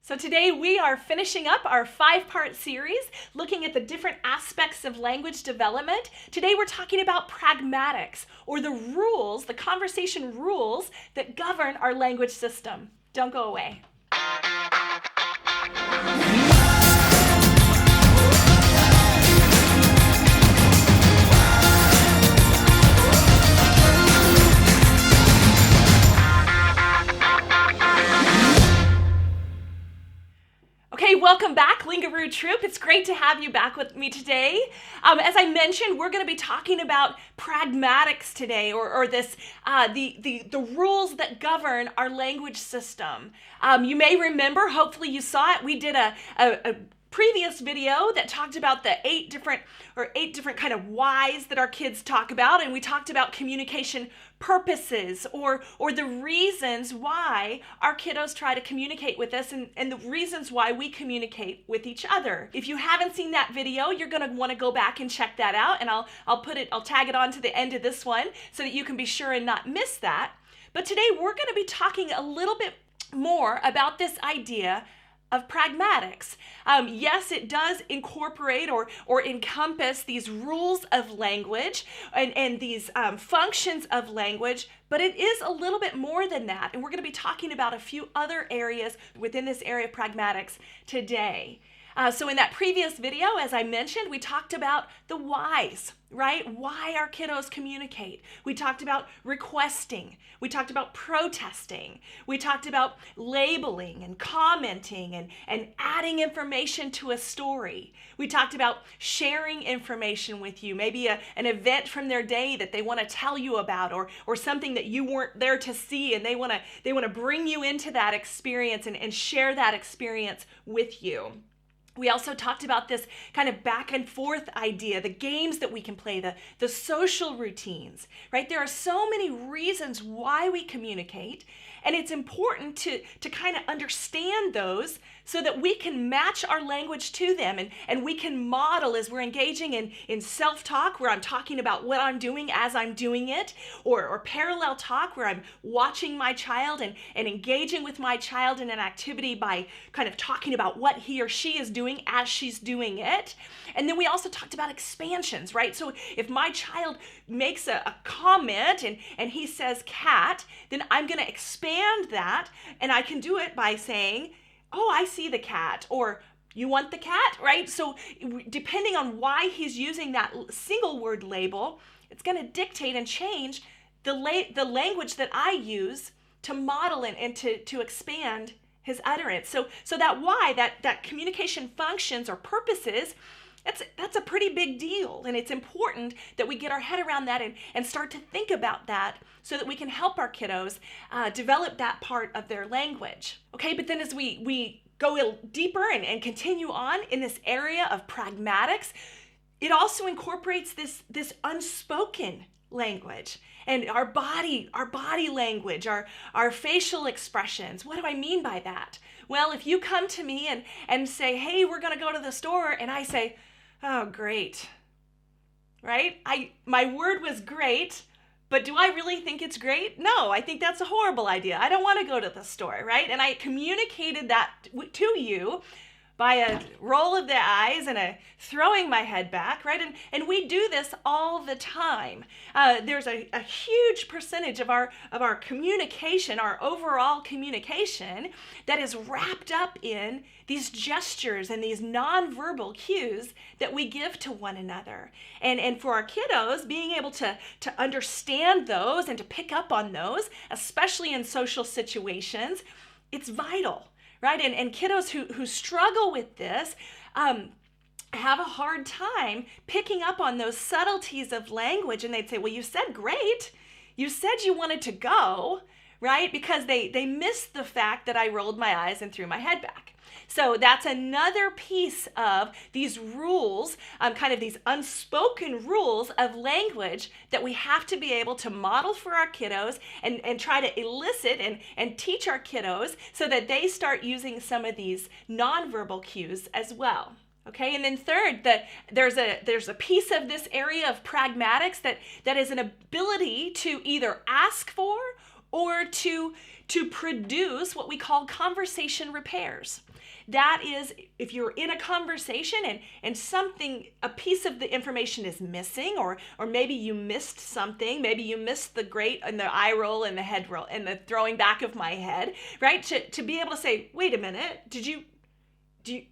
So today we are finishing up our 5-part series looking at the different aspects of language development. Today we're talking about pragmatics, or the rules, the conversation rules that govern our language system. Don't go away. Okay, welcome back, Lingaroo Troop. It's great to have you back with me today. As I mentioned, we're going to be talking about pragmatics today, or the rules that govern our language system. You may remember, hopefully you saw it, we did a previous video that talked about the eight different kind of whys that our kids talk about, and we talked about communication purposes or the reasons why our kiddos try to communicate with us and the reasons why we communicate with each other. If you haven't seen that video, you're going to want to go back and check that out, and I'll tag it on to the end of this one so that you can be sure and not miss that. But today we're going to be talking a little bit more about this idea of pragmatics. Yes, it does incorporate or encompass these rules of language and these functions of language, but it is a little bit more than that. And we're going to be talking about a few other areas within this area of pragmatics today. So in that previous video, as I mentioned, we talked about the whys, right? Why our kiddos communicate. We talked about requesting. We talked about protesting. We talked about labeling and commenting and adding information to a story. We talked about sharing information with you, maybe an event from their day that they want to tell you about, or something that you weren't there to see, and they want to bring you into that experience and share that experience with you. We also talked about this kind of back and forth idea, the games that we can play, the social routines, right? There are so many reasons why we communicate, and it's important to kind of understand those so that we can match our language to them, and we can model as we're engaging in self-talk, where I'm talking about what I'm doing as I'm doing it, or parallel talk, where I'm watching my child and engaging with my child in an activity by kind of talking about what he or she is doing as she's doing it. And then we also talked about expansions, right? So if my child makes a comment and he says cat, then I'm going to expand that, and I can do it by saying, oh, I see the cat, or you want the cat, right? So depending on why he's using that single word label, it's going to dictate and change the language that I use to model and to expand his utterance. So that why, that communication functions or purposes, that's a pretty big deal, and it's important that we get our head around that and start to think about that so that we can help our kiddos develop that part of their language. Okay, but then as we go a little deeper and continue on in this area of pragmatics, it also incorporates this unspoken language and our body language, our facial expressions. What do I mean by that? Well, if you come to me and say, hey, we're going to go to the store, and I say, oh, great, right? My word was great, but do I really think it's great? No, I think that's a horrible idea. I don't want to go to the store, right? And I communicated that to you by a roll of the eyes and a throwing my head back, right? And we do this all the time. There's a huge percentage of our communication, our overall communication, that is wrapped up in these gestures and these nonverbal cues that we give to one another. And for our kiddos, being able to understand those and to pick up on those, especially in social situations, it's vital. Right? And kiddos who struggle with this have a hard time picking up on those subtleties of language. And they'd say, well, you said great. You said you wanted to go, right? Because they missed the fact that I rolled my eyes and threw my head back. So that's another piece of these rules, kind of these unspoken rules of language that we have to be able to model for our kiddos and try to elicit and teach our kiddos so that they start using some of these nonverbal cues as well. Okay, and then third, there's a piece of this area of pragmatics that is an ability to either ask for or to produce what we call conversation repairs. That is, if you're in a conversation and something, a piece of the information is missing, or maybe you missed something, maybe you missed the great and the eye roll and the head roll and the throwing back of my head, right? To be able to say, wait a minute, do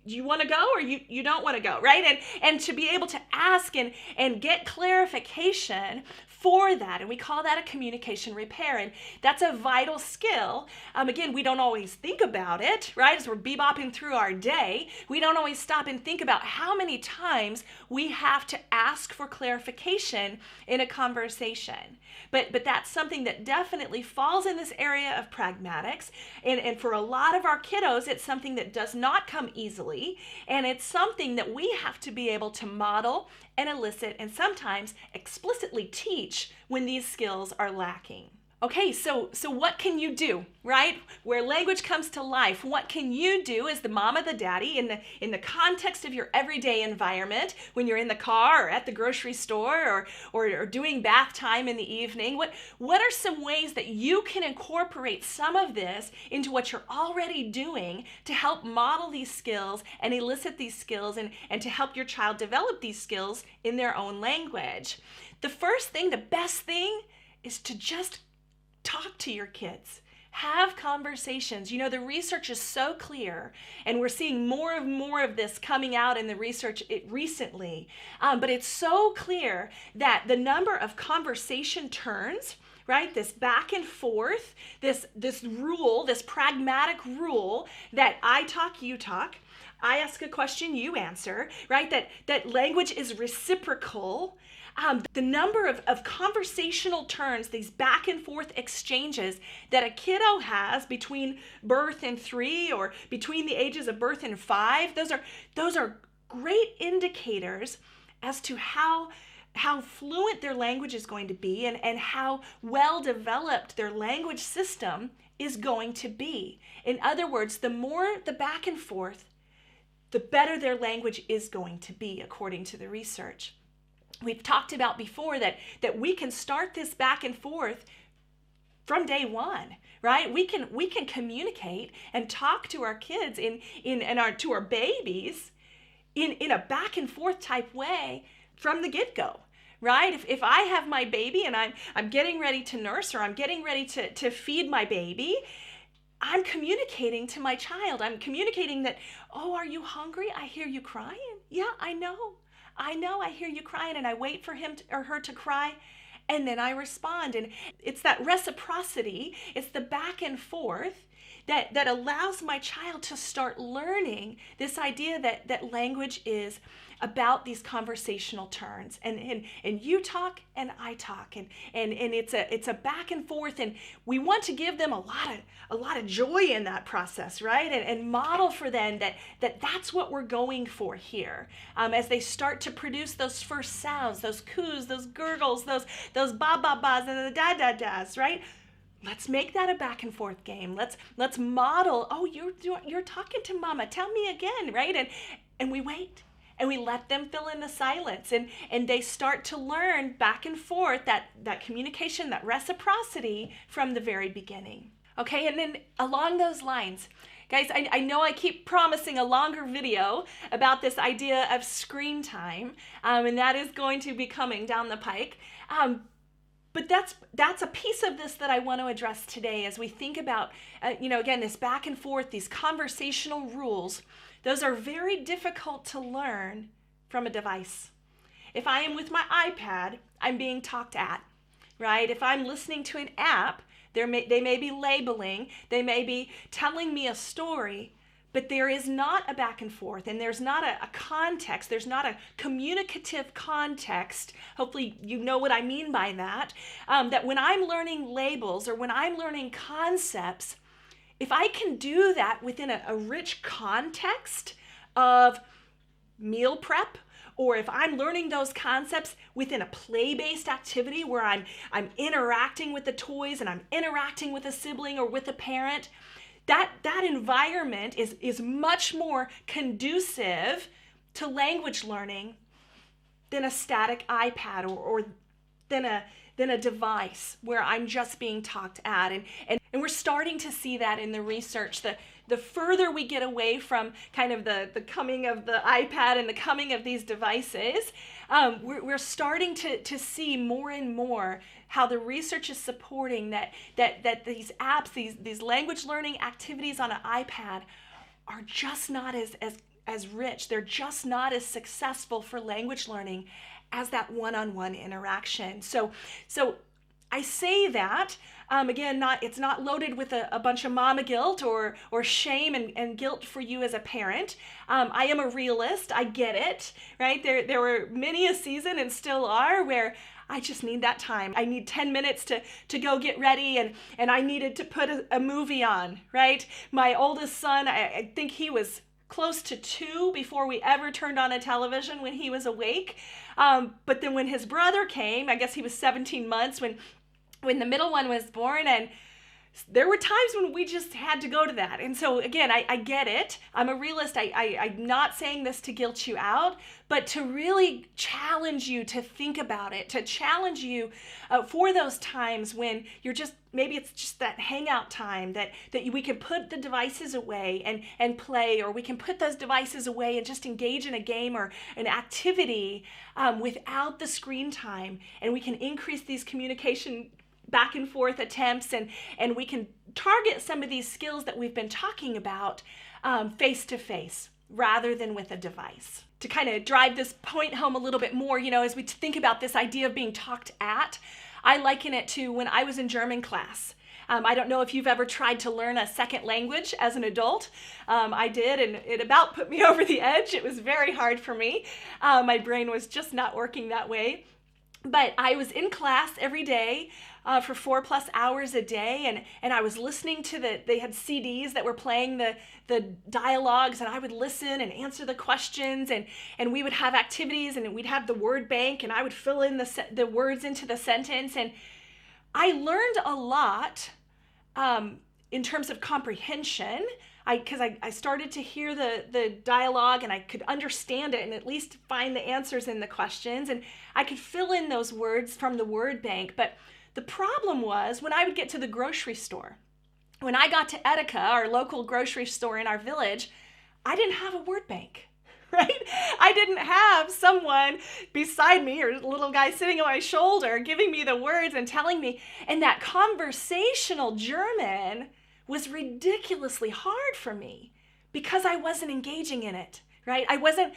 you want to go or you don't want to go, right? And to be able to ask and get clarification for that. And we call that a communication repair. And that's a vital skill. Again, we don't always think about it, right? As we're bebopping through our day, we don't always stop and think about how many times we have to ask for clarification in a conversation. But that's something that definitely falls in this area of pragmatics. And for a lot of our kiddos, it's something that does not come easily. And it's something that we have to be able to model and elicit and sometimes explicitly teach when these skills are lacking. Okay, so what can you do, right? Where language comes to life, what can you do as the mama, the daddy, in the context of your everyday environment, when you're in the car or at the grocery store or doing bath time in the evening? What are some ways that you can incorporate some of this into what you're already doing to help model these skills and elicit these skills and to help your child develop these skills in their own language? The first thing, the best thing, is to just talk to your kids. Have conversations. You know, the research is so clear, and we're seeing more of this coming out in the research recently. But it's so clear that the number of conversation turns, right? This back and forth, this rule, this pragmatic rule that I talk, you talk. I ask a question, you answer, right? That language is reciprocal. The number of conversational turns, these back and forth exchanges that a kiddo has between birth and 3 or between the ages of birth and 5, those are great indicators as to how fluent their language is going to be and how well developed their language system is going to be. In other words, the more the back and forth, the better their language is going to be, according to the research. We've talked about before that we can start this back and forth from day one, right? We can communicate and talk to our kids to our babies in a back and forth type way from the get-go, right? If I have my baby and I'm getting ready to nurse or I'm getting ready to feed my baby, I'm communicating to my child. I'm communicating that, oh, are you hungry? I hear you crying. Yeah, I know, I hear you crying, and I wait for him or her to cry, and then I respond. And it's that reciprocity, it's the back and forth that allows my child to start learning this idea that language is about these conversational turns, and you talk and I talk, and it's a back and forth, and we want to give them a lot of joy in that process, right? And model for them that's what we're going for here, as they start to produce those first sounds, those coos, those gurgles, those ba ba bas and the da da das, right? Let's make that a back and forth game. Let's model. Oh, you're talking to mama. Tell me again, right? And we wait. And we let them fill in the silence, and they start to learn back and forth that communication, that reciprocity from the very beginning. Okay, and then along those lines, guys, I know I keep promising a longer video about this idea of screen time, and that is going to be coming down the pike. But that's a piece of this that I want to address today as we think about, again, this back and forth, these conversational rules. Those are very difficult to learn from a device. If I am with my iPad, I'm being talked at, right? If I'm listening to an app, they may be labeling, they may be telling me a story, but there is not a back and forth, and there's not a context, there's not a communicative context. Hopefully you know what I mean by that, that when I'm learning labels or when I'm learning concepts, if I can do that within a rich context of meal prep, or if I'm learning those concepts within a play-based activity where I'm interacting with the toys and I'm interacting with a sibling or with a parent, that environment is much more conducive to language learning than a static iPad or than than a device where I'm just being talked at. And we're starting to see that in the research. The further we get away from kind of the coming of the iPad and the coming of these devices, we're starting to see more and more how the research is supporting that these apps, these language learning activities on an iPad are just not as rich. They're just not as successful for language learning as that one-on-one interaction. So I say that, again, it's not loaded with a bunch of mama guilt or shame and guilt for you as a parent. I am a realist. I get it, right? There were many a season and still are where I just need that time. I need 10 minutes to go get ready and I needed to put a movie on, right? My oldest son, I think he was close to 2 before we ever turned on a television when he was awake. But then when his brother came, I guess he was 17 months when the middle one was born, and there were times when we just had to go to that. And so again, I get it. I'm a realist. I'm not saying this to guilt you out, but to really challenge you to think about it, to challenge you for those times when you're just, maybe it's just that hangout time that we can put the devices away and play, or we can put those devices away and just engage in a game or an activity without the screen time. And we can increase these communication back and forth attempts, and we can target some of these skills that we've been talking about face to face rather than with a device. To kind of drive this point home a little bit more, as we think about this idea of being talked at, I liken it to when I was in German class. I don't know if you've ever tried to learn a second language as an adult. I did, and it about put me over the edge. It was very hard for me. My brain was just not working that way. But I was in class every day for 4+ hours a day, and I was listening to they had CDs that were playing the dialogues, and I would listen and answer the questions, and we would have activities, and we'd have the word bank, and I would fill in the words into the sentence, and I learned a lot in terms of comprehension. Because I started to hear the dialogue, and I could understand it and at least find the answers in the questions, and I could fill in those words from the word bank. But the problem was when I would get to the grocery store, when I got to Edeka, our local grocery store in our village, I didn't have a word bank, right? I didn't have someone beside me or a little guy sitting on my shoulder giving me the words and telling me. And that conversational German was ridiculously hard for me because I wasn't engaging in it, right? I wasn't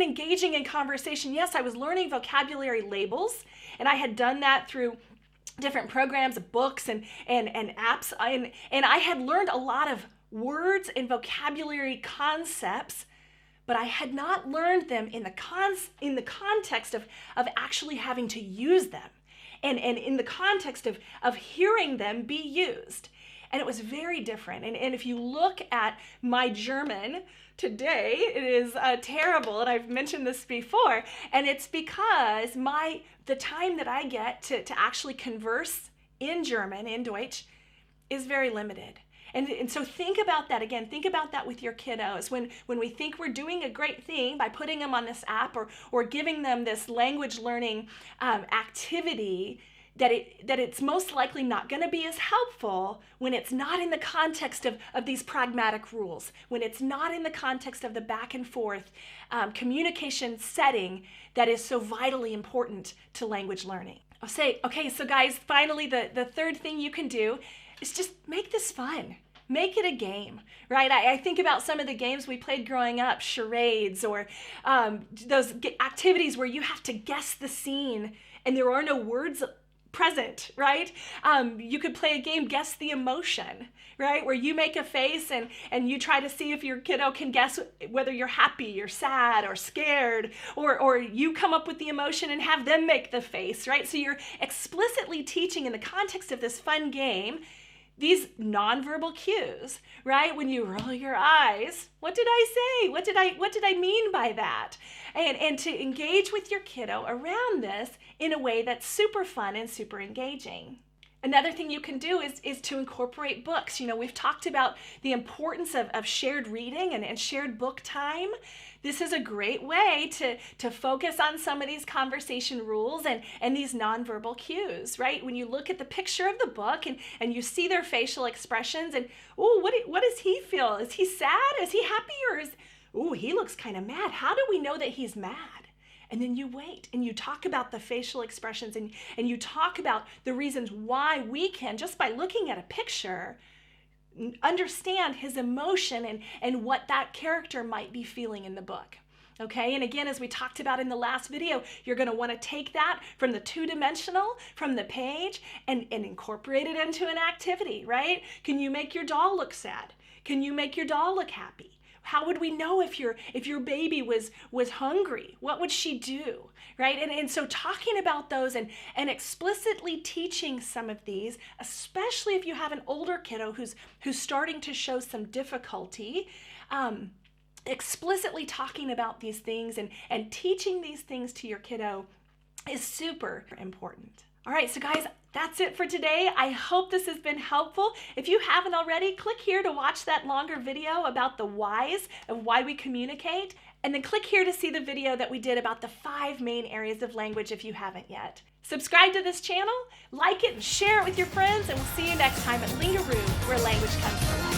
engaging in conversation. Yes, I was learning vocabulary labels, and I had done that through different programs, books, and apps, and I had learned a lot of words and vocabulary concepts, but I had not learned them in the context of actually having to use them, and in the context of hearing them be used. And it was very different. And if you look at my German today, it is terrible. And I've mentioned this before. And it's because the time that I get to actually converse in German, in Deutsch, is very limited. And so think about that again. Think about that with your kiddos. When we think we're doing a great thing by putting them on this app or giving them this language learning activity, that it's most likely not going to be as helpful when it's not in the context of these pragmatic rules, when it's not in the context of the back and forth communication setting that is so vitally important to language learning. I'll say, okay, so guys, finally, the third thing you can do is just make this fun. Make it a game, right? I think about some of the games we played growing up, charades, or those activities where you have to guess the scene and there are no words present, right? You could play a game, guess the emotion, right? Where you make a face and you try to see if your kiddo can guess whether you're happy or sad or scared, or you come up with the emotion and have them make the face, right? So you're explicitly teaching in the context of this fun game these nonverbal cues, right? When you roll your eyes, what did I say? What did I mean by that? And to engage with your kiddo around this in a way that's super fun and super engaging. Another thing you can do is to incorporate books. You know, we've talked about the importance of shared reading and shared book time. This is a great way to focus on some of these conversation rules and these nonverbal cues, right? When you look at the picture of the book and you see their facial expressions and, oh, what does he feel? Is he sad? Is he happy? Or he looks kind of mad. How do we know that he's mad? And then you wait and you talk about the facial expressions and you talk about the reasons why we can, just by looking at a picture, understand his emotion and what that character might be feeling in the book. Okay, and again, as we talked about in the last video, you're going to want to take that from the two-dimensional, from the page, and incorporate it into an activity, right? Can you make your doll look sad? Can you make your doll look happy? How would we know if your baby was hungry? What would she do, right? And so talking about those and explicitly teaching some of these, especially if you have an older kiddo who's starting to show some difficulty, explicitly talking about these things and teaching these things to your kiddo is super important. All right, so guys, that's it for today. I hope this has been helpful. If you haven't already, click here to watch that longer video about the whys of why we communicate, and then click here to see the video that we did about the 5 main areas of language if you haven't yet. Subscribe to this channel, like it, and share it with your friends, and we'll see you next time at Lingaroo, where language comes to life.